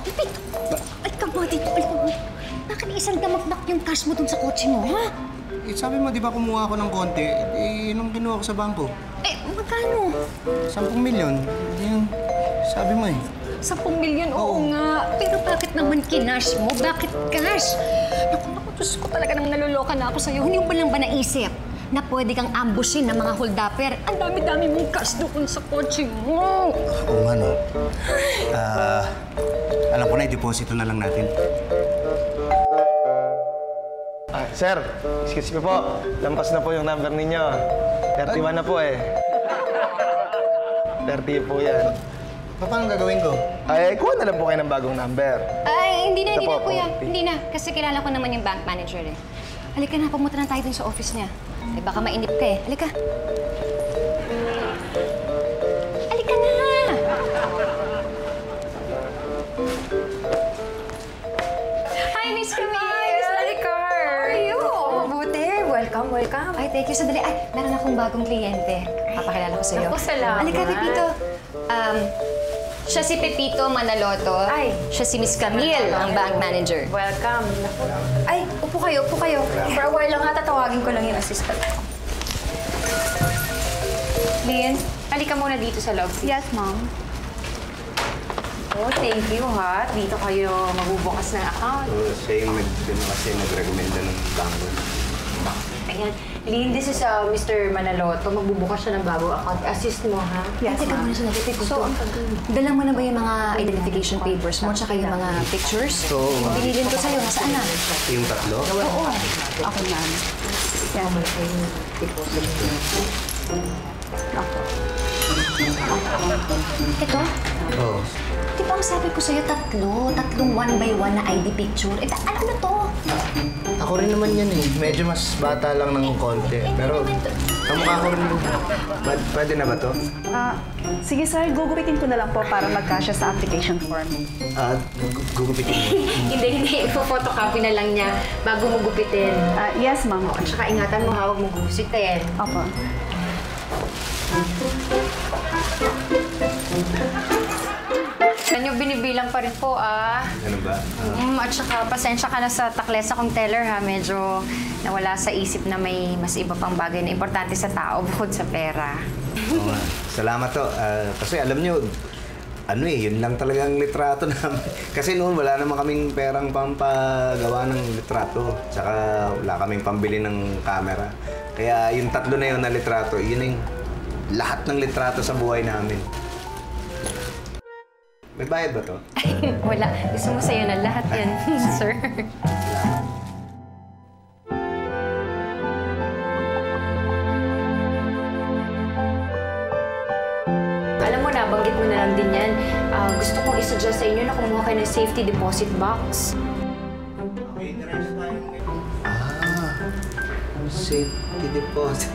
Pepito! Ay, kamo dito. Bakit isang damakdak yung cash mo dun sa kotse mo, ha? Eh, sabi mo, di ba kumuha ako ng konti? Eh, yun ang kinuha ko sa bangko. Eh, magkano? 10 milyon. Yun, sabi mo eh. 10 milyon? Oo nga. Pero bakit naman kinash mo? Bakit cash? Naku, Diyos ko talaga nang naluloka na ako sa'yo. Hindi mo ba lang ba naisip na pwede kang ambushin ng mga holdapper? Ang dami-dami mong cash doon sa kotse mo. Oo nga, no. Alam ko na, i-deposito na lang natin. Sir, excuse me po. Lampas na po yung number ninyo. 31 na po eh. 30 po yan. Paano gagawin ko? Ay, kuha na lang po kayo ng bagong number. Ay, hindi na, kuya. Okay. Hindi na. Kasi kilala ko naman yung bank manager eh. Halika na, pumunta na tayo dun sa office niya. Eh, baka mainip ka eh. Halika. Halika na! Hi, Miss Camille! Hi, Miss Maricar! How are you? Mabuti. Welcome, welcome. Ay, thank you. Sandali. Ay, meron akong bagong kliyente. Papakilala ko sa'yo. Naku, salamat. Halika, Pepito. Siya si Pepito Manaloto. Ay. Siya si Miss Camille, ang bank manager. Welcome. Naku. Ay, upo kayo, upo kayo. For a while lang ha, tatawagin ko lang yung assistant ko. Lynn, halika muna dito sa lobby. Yes, Mom. Oh, thank you ha. Dito kayo magbubukas ng account. Siya yung nag-recommenda ng bangko. Ayan. Lynn, this is Mr. Manaloto. Magbubukas siya ng bagong account. Assist mo ha. Yes, Teka Ma'am. muna siya Pepito. So, ang gagawin. Dala mo na ba yung mga identification papers mo tsaka yung mga pictures? Oo. Binilin ko sa'yo. Nasaan na? Yung tatlo? Oo. Okay, Ma'am. Yan. Ito? Oo. Di ba ang sabi ko sa'yo tatlong 1 by 1 na ID picture? Ano to? Ako rin naman yan eh. Medyo mas bata lang ng konti. Pero kamukha ko rin. Pwede na ba to? Sige, sir. Gugupitin ko na lang po para magkasya sa application form. Gugupitin mo. Hindi. Ipo-photocopy na lang niya bago mo gupitin. Yes, Ma'am. At saka ingatan mo ha, huwag mo gugusitin. Opo. Kanyo binibilang pa rin po Ano ba? At saka pasensya ka na sa taklesa kong teller ha. Medyo nawala sa isip na may mas iba pang bagay na importante sa tao bukod sa pera. Oo nga. Salamat to. Kasi alam nyo, yun lang talagang litrato namin. Kasi noon wala naman kaming perang pampagawa ng litrato. Tsaka wala kaming pambili ng camera. Kaya yung tatlo na yun na litrato, yun yung lahat ng litrato sa buhay namin. May bayad ba to? Wala. Gusto mo sa'yo na lahat yan, sir. Alam mo, nabanggit mo na lang din yan. Gusto kong isuggest sa inyo na kumuha kayo ng safety deposit box. Safety deposit.